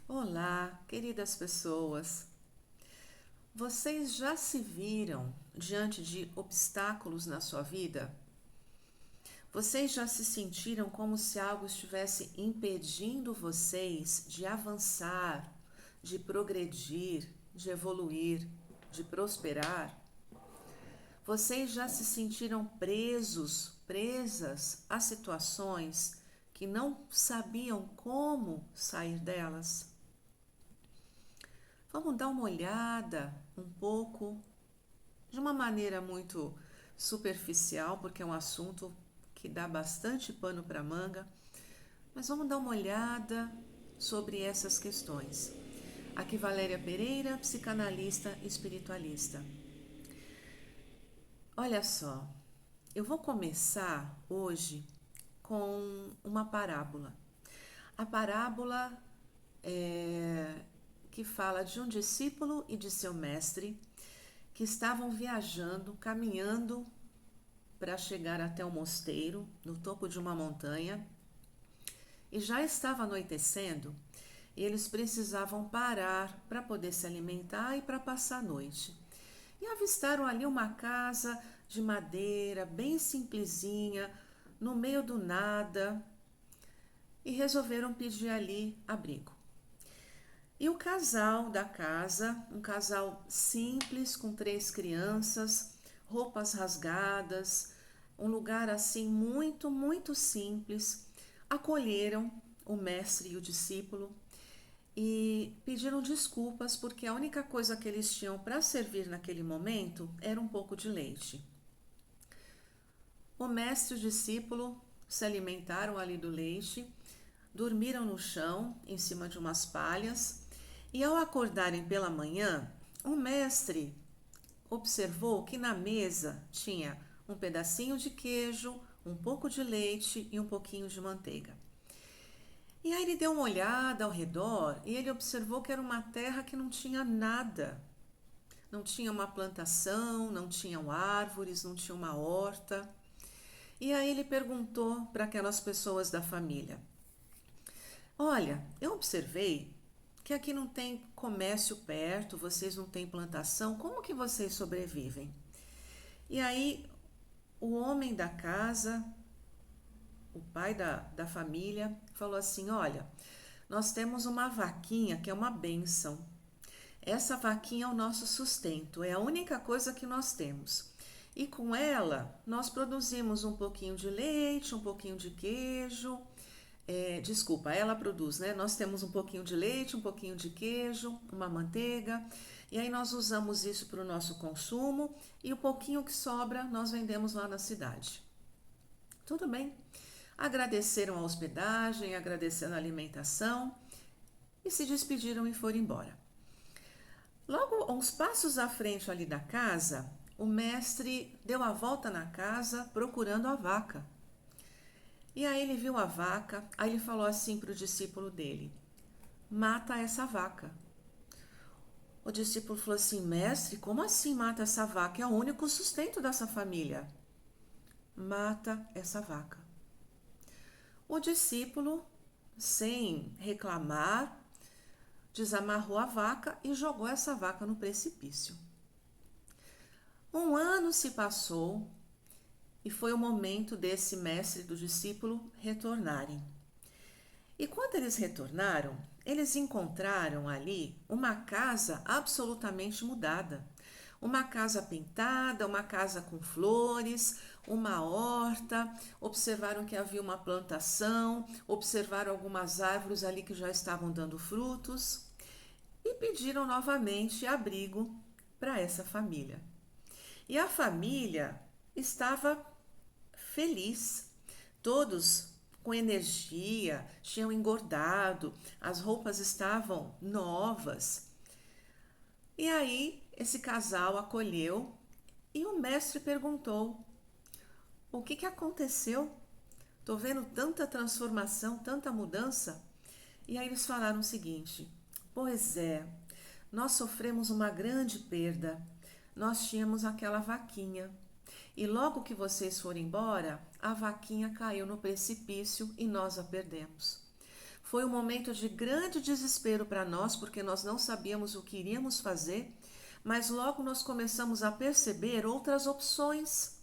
Olá, queridas pessoas. Vocês já se viram diante de obstáculos na sua vida? Vocês já se sentiram como se algo estivesse impedindo vocês de avançar, de progredir, de evoluir, de prosperar? Vocês já se sentiram presas a situações que não sabiam como sair delas? Vamos dar uma olhada um pouco, de uma maneira muito superficial, porque é um assunto que dá bastante pano para manga, mas vamos dar uma olhada sobre essas questões. Aqui Valéria Pereira, psicanalista e espiritualista. Olha só, eu vou começar hoje com uma parábola. A parábola que fala de um discípulo e de seu mestre que estavam viajando, caminhando para chegar até o mosteiro, no topo de uma montanha, e já estava anoitecendo, e eles precisavam parar para poder se alimentar e para passar a noite. E avistaram ali uma casa de madeira, bem simplesinha, no meio do nada, e resolveram pedir ali abrigo. E o casal da casa, um casal simples, com 3 crianças, roupas rasgadas, um lugar assim muito simples, acolheram o mestre e o discípulo e pediram desculpas porque a única coisa que eles tinham para servir naquele momento era um pouco de leite. O mestre e o discípulo se alimentaram ali do leite, dormiram no chão, em cima de umas palhas, e ao acordarem pela manhã, o mestre observou que na mesa tinha um pedacinho de queijo, um pouco de leite e um pouquinho de manteiga. E aí ele deu uma olhada ao redor e ele observou que era uma terra que não tinha nada. Não tinha uma plantação, não tinham árvores, não tinha uma horta. E aí ele perguntou para aquelas pessoas da família: Olha, eu observei que aqui não tem comércio perto, vocês não têm plantação, como que vocês sobrevivem? E aí o homem da casa, o pai da família, falou assim: Olha, nós temos uma vaquinha que é uma bênção. Essa vaquinha é o nosso sustento, é a única coisa que nós temos. E com ela, nós produzimos um pouquinho de leite, um pouquinho de queijo. Desculpa, ela produz, né? Nós temos um pouquinho de leite, um pouquinho de queijo, uma manteiga, e aí nós usamos isso para o nosso consumo e o pouquinho que sobra nós vendemos lá na cidade. Tudo bem. Agradeceram a hospedagem, agradeceram a alimentação e se despediram e foram embora. Logo, uns passos à frente ali da casa, o mestre deu a volta na casa procurando a vaca. E aí ele viu a vaca, aí ele falou assim para o discípulo dele: Mata essa vaca. O discípulo falou assim: Mestre, como assim mata essa vaca? É o único sustento dessa família. Mata essa vaca. O discípulo, sem reclamar, desamarrou a vaca e jogou essa vaca no precipício. Um ano se passou e foi o momento desse mestre e do discípulo retornarem. E quando eles retornaram, eles encontraram ali uma casa absolutamente mudada. Uma casa pintada, uma casa com flores, uma horta. Observaram que havia uma plantação, observaram algumas árvores ali que já estavam dando frutos e pediram novamente abrigo para essa família. E a família estava feliz, todos com energia, tinham engordado, as roupas estavam novas. E aí esse casal acolheu e o mestre perguntou: O que aconteceu? Tô vendo tanta transformação, tanta mudança. E aí eles falaram o seguinte: Pois é, nós sofremos uma grande perda. Nós tínhamos aquela vaquinha. E logo que vocês foram embora, a vaquinha caiu no precipício e nós a perdemos. Foi um momento de grande desespero para nós, porque nós não sabíamos o que iríamos fazer, mas logo nós começamos a perceber outras opções.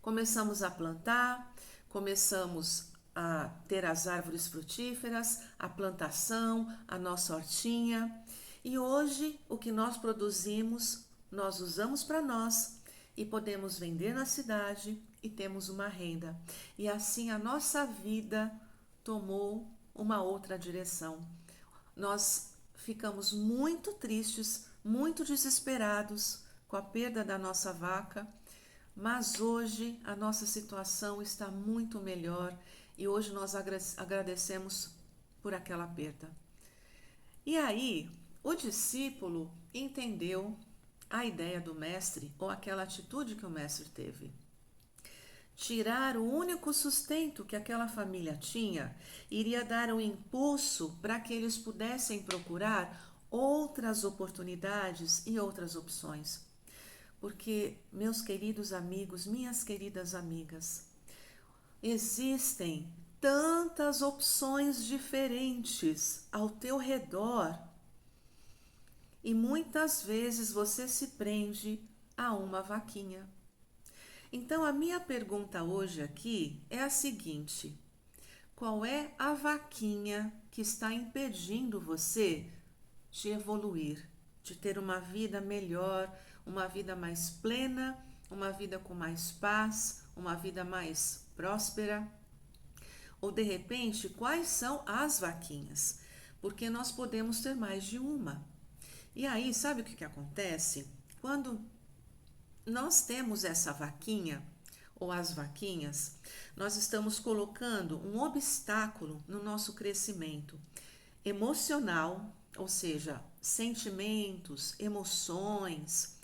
Começamos a plantar, começamos a ter as árvores frutíferas, a plantação, a nossa hortinha. E hoje o que nós produzimos, nós usamos para nós e podemos vender na cidade e temos uma renda. E assim a nossa vida tomou uma outra direção. Nós ficamos muito tristes, muito desesperados com a perda da nossa vaca, mas hoje a nossa situação está muito melhor e hoje nós agradecemos por aquela perda. E aí, o discípulo entendeu a ideia do mestre ou aquela atitude que o mestre teve. Tirar o único sustento que aquela família tinha iria dar um impulso para que eles pudessem procurar outras oportunidades e outras opções. Porque, meus queridos amigos, minhas queridas amigas, existem tantas opções diferentes ao teu redor e muitas vezes você se prende a uma vaquinha. Então, a minha pergunta hoje aqui é a seguinte: qual é a vaquinha que está impedindo você de evoluir, de ter uma vida melhor, uma vida mais plena, uma vida com mais paz, uma vida mais próspera? Ou de repente, quais são as vaquinhas? Porque nós podemos ter mais de uma. E aí, sabe o que acontece? Quando nós temos essa vaquinha ou as vaquinhas, nós estamos colocando um obstáculo no nosso crescimento emocional, ou seja, sentimentos, emoções,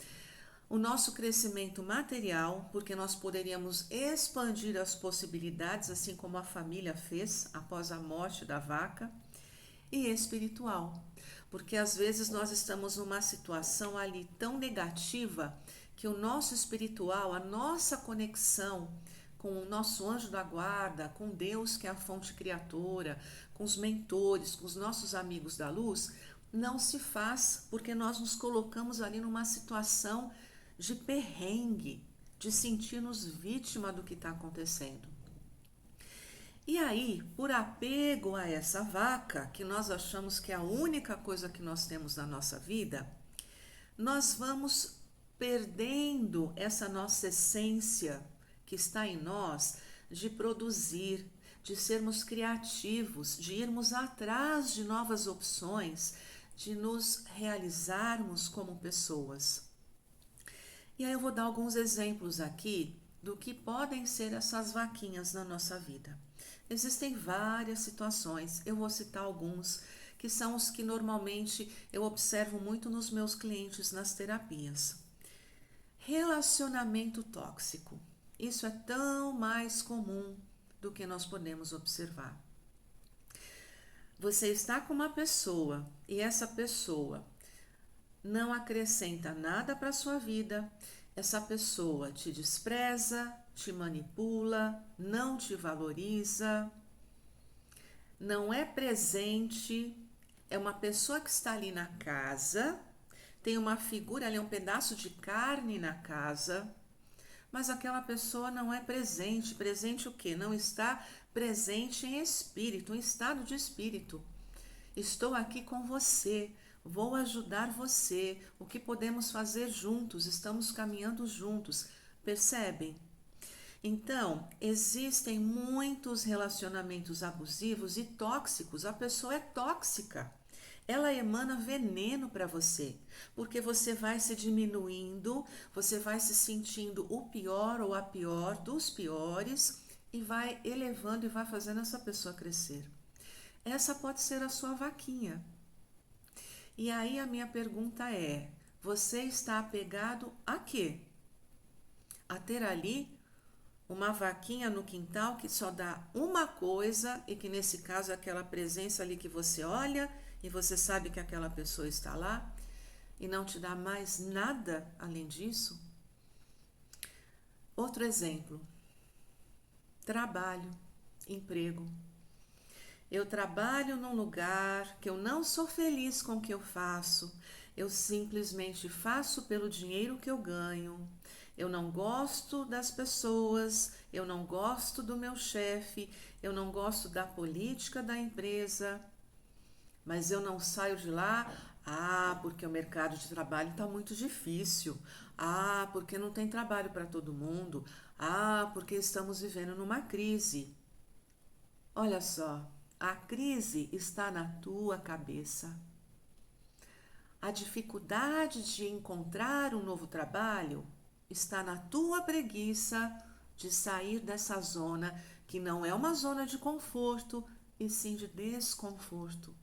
o nosso crescimento material, porque nós poderíamos expandir as possibilidades, assim como a família fez após a morte da vaca, e espiritual, porque às vezes nós estamos numa situação ali tão negativa que o nosso espiritual, a nossa conexão com o nosso anjo da guarda, com Deus que é a fonte criadora, com os mentores, com os nossos amigos da luz, não se faz porque nós nos colocamos ali numa situação de perrengue, de sentir-nos vítima do que está acontecendo. E aí, por apego a essa vaca, que nós achamos que é a única coisa que nós temos na nossa vida, nós vamos perdendo essa nossa essência que está em nós de produzir, de sermos criativos, de irmos atrás de novas opções, de nos realizarmos como pessoas. E aí eu vou dar alguns exemplos aqui do que podem ser essas vaquinhas na nossa vida. Existem várias situações, eu vou citar alguns que são os que normalmente eu observo muito nos meus clientes nas terapias. Relacionamento tóxico. Isso é tão mais comum do que nós podemos observar. Você está com uma pessoa e essa pessoa não acrescenta nada para a sua vida, essa pessoa te despreza, te manipula, não te valoriza, não é presente, é uma pessoa que está ali na casa, tem uma figura ali, um pedaço de carne na casa, mas aquela pessoa não é presente. Presente o quê? Não está presente em espírito, em estado de espírito. Estou aqui com você, vou ajudar você, o que podemos fazer juntos, estamos caminhando juntos, percebem? Então, existem muitos relacionamentos abusivos e tóxicos, a pessoa é tóxica. Ela emana veneno para você, porque você vai se diminuindo, você vai se sentindo o pior ou a pior dos piores e vai elevando e vai fazendo essa pessoa crescer. Essa pode ser a sua vaquinha. E aí a minha pergunta é: você está apegado a quê? A ter ali uma vaquinha no quintal que só dá uma coisa e que nesse caso é aquela presença ali que você olha e você sabe que aquela pessoa está lá e não te dá mais nada além disso? Outro exemplo: trabalho, emprego. Eu trabalho num lugar que eu não sou feliz com o que eu faço. Eu simplesmente faço pelo dinheiro que eu ganho. Eu não gosto das pessoas, eu não gosto do meu chefe, eu não gosto da política da empresa, mas eu não saio de lá, porque o mercado de trabalho está muito difícil. Porque não tem trabalho para todo mundo. Porque estamos vivendo numa crise. Olha só, a crise está na tua cabeça. A dificuldade de encontrar um novo trabalho está na tua preguiça de sair dessa zona que não é uma zona de conforto, e sim de desconforto.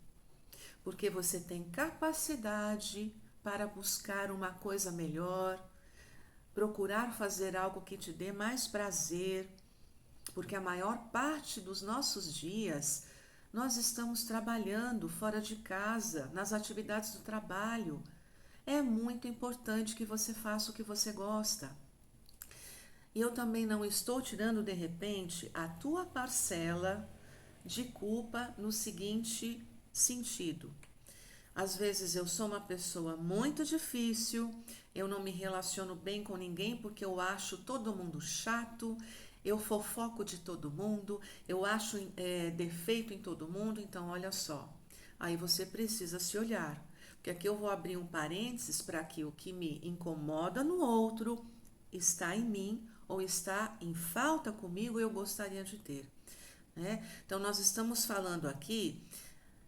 Porque você tem capacidade para buscar uma coisa melhor, procurar fazer algo que te dê mais prazer, porque a maior parte dos nossos dias nós estamos trabalhando fora de casa, nas atividades do trabalho. É muito importante que você faça o que você gosta. E eu também não estou tirando de repente a tua parcela de culpa no seguinte sentido. Às vezes eu sou uma pessoa muito difícil, eu não me relaciono bem com ninguém porque eu acho todo mundo chato, eu fofoco de todo mundo, eu acho defeito em todo mundo, então olha só. Aí você precisa se olhar, porque aqui eu vou abrir um parênteses para que o que me incomoda no outro está em mim ou está em falta comigo, eu gostaria de ter. Né? Então nós estamos falando aqui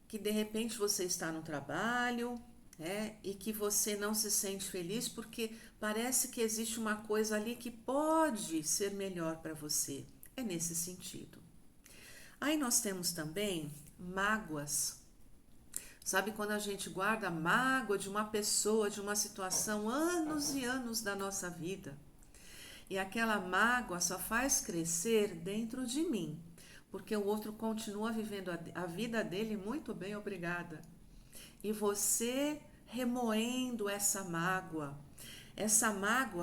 que de repente você está no trabalho, né, e que você não se sente feliz porque parece que existe uma coisa ali que pode ser melhor para você. É nesse sentido. Aí nós temos também mágoas. Sabe quando a gente guarda mágoa de uma pessoa, de uma situação, anos e anos da nossa vida? E aquela mágoa só faz crescer dentro de mim, porque o outro continua vivendo a vida dele muito bem, obrigada. E você remoendo essa mágoa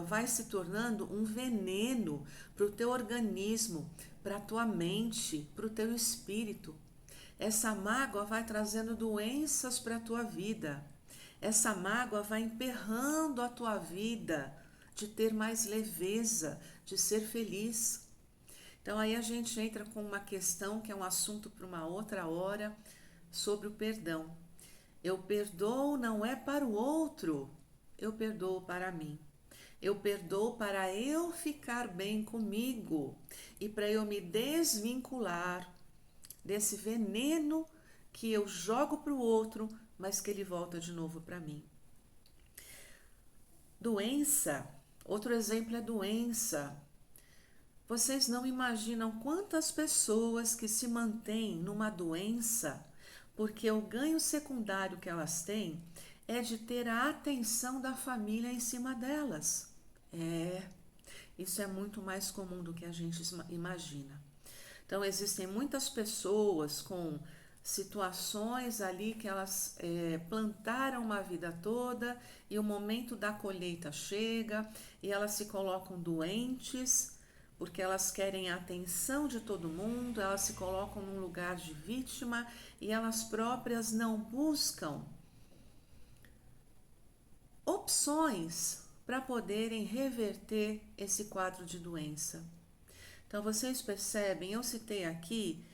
vai se tornando um veneno para o teu organismo, para a tua mente, para o teu espírito. Essa mágoa vai trazendo doenças para a tua vida. Essa mágoa vai emperrando a tua vida de ter mais leveza, de ser feliz. Então aí a gente entra com uma questão que é um assunto para uma outra hora, sobre o perdão. Eu perdoo não é para o outro, eu perdoo para mim. Eu perdoo para eu ficar bem comigo e para eu me desvincular desse veneno que eu jogo para o outro, mas que ele volta de novo para mim. Doença, outro exemplo é doença. Vocês não imaginam quantas pessoas que se mantêm numa doença porque o ganho secundário que elas têm é de ter a atenção da família em cima delas. Isso é muito mais comum do que a gente imagina. Então, existem muitas pessoas com situações ali que elas plantaram uma vida toda e o momento da colheita chega e elas se colocam doentes porque elas querem a atenção de todo mundo, elas se colocam num lugar de vítima e elas próprias não buscam opções para poderem reverter esse quadro de doença. Então, vocês percebem, eu citei aqui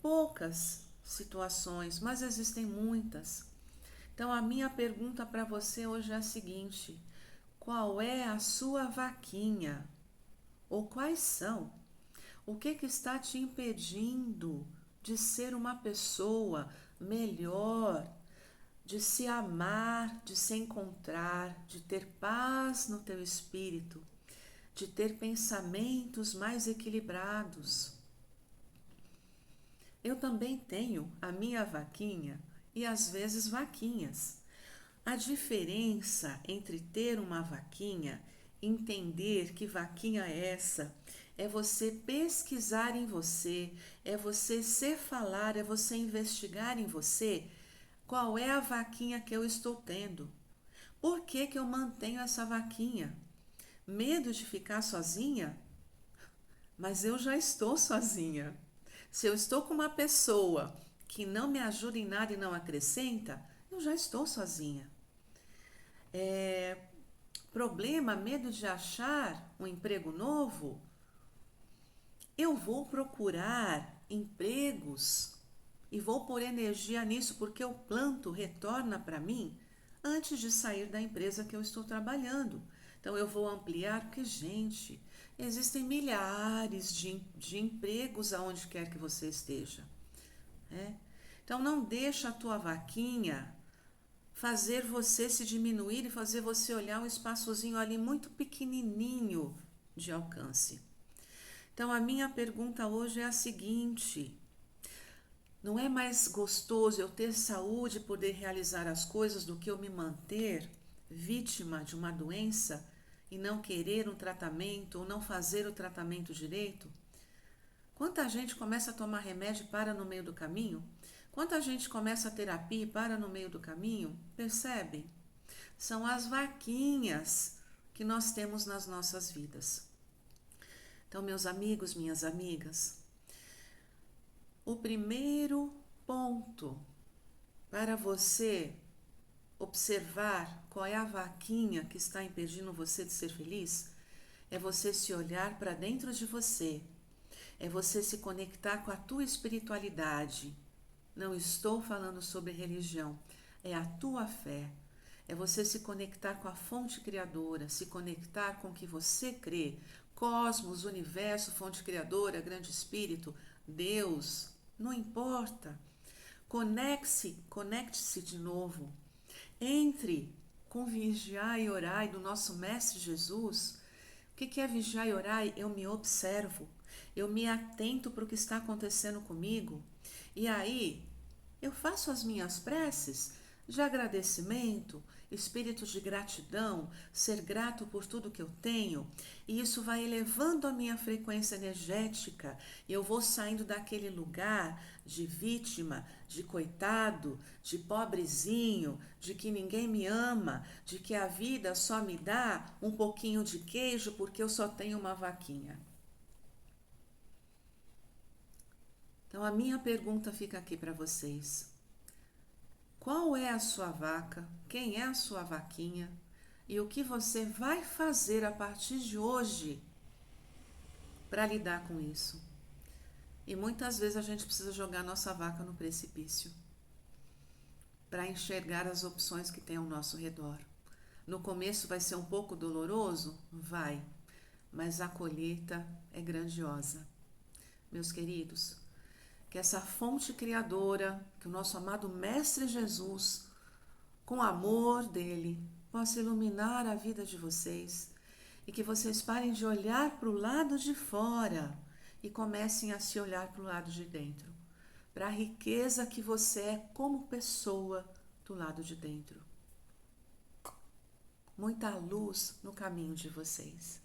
poucas situações, mas existem muitas. Então, a minha pergunta para você hoje é a seguinte: qual é a sua vaquinha? Ou quais são? O que está te impedindo de ser uma pessoa melhor, de se amar, de se encontrar, de ter paz no teu espírito, de ter pensamentos mais equilibrados? Eu também tenho a minha vaquinha e às vezes vaquinhas. A diferença entre ter uma vaquinha, entender que vaquinha é essa, é você pesquisar em você, é você se falar, é você investigar em você qual é a vaquinha que eu estou tendo. Por que que eu mantenho essa vaquinha? Medo de ficar sozinha? Mas eu já estou sozinha. Se eu estou com uma pessoa que não me ajuda em nada e não acrescenta, eu já estou sozinha. Problema, medo de achar um emprego novo, eu vou procurar empregos e vou pôr energia nisso porque o planto retorna para mim antes de sair da empresa que eu estou trabalhando. Então eu vou ampliar, porque, gente, existem milhares de empregos aonde quer que você esteja, né? Então não deixa a tua vaquinha fazer você se diminuir e fazer você olhar um espaçozinho ali muito pequenininho de alcance. Então a minha pergunta hoje é a seguinte: não é mais gostoso eu ter saúde e poder realizar as coisas do que eu me manter vítima de uma doença e não querer um tratamento ou não fazer o tratamento direito? Quanta gente começa a tomar remédio e para no meio do caminho? Quanta gente começa a terapia e para no meio do caminho? Percebe? São as vaquinhas que nós temos nas nossas vidas. Então, meus amigos, minhas amigas, o primeiro ponto para você observar qual é a vaquinha que está impedindo você de ser feliz é você se olhar para dentro de você, é você se conectar com a tua espiritualidade. Não estou falando sobre religião, é a tua fé. É você se conectar com a fonte criadora, se conectar com o que você crê. Cosmos, universo, fonte criadora, grande espírito, Deus, não importa. Conecte-se de novo. Entre com vigiar e orar do nosso Mestre Jesus. O que é vigiar e orar? Eu me observo, eu me atento para o que está acontecendo comigo. E aí, eu faço as minhas preces de agradecimento, espírito de gratidão, ser grato por tudo que eu tenho, e isso vai elevando a minha frequência energética, e eu vou saindo daquele lugar de vítima, de coitado, de pobrezinho, de que ninguém me ama, de que a vida só me dá um pouquinho de queijo porque eu só tenho uma vaquinha. Então a minha pergunta fica aqui para vocês. Qual é a sua vaca? Quem é a sua vaquinha? E o que você vai fazer a partir de hoje para lidar com isso? E muitas vezes a gente precisa jogar nossa vaca no precipício para enxergar as opções que tem ao nosso redor. No começo vai ser um pouco doloroso? Vai, mas a colheita é grandiosa. Meus queridos, que essa fonte criadora, que o nosso amado Mestre Jesus, com o amor dele, possa iluminar a vida de vocês e que vocês parem de olhar para o lado de fora e comecem a se olhar para o lado de dentro, para a riqueza que você é como pessoa do lado de dentro. Muita luz no caminho de vocês.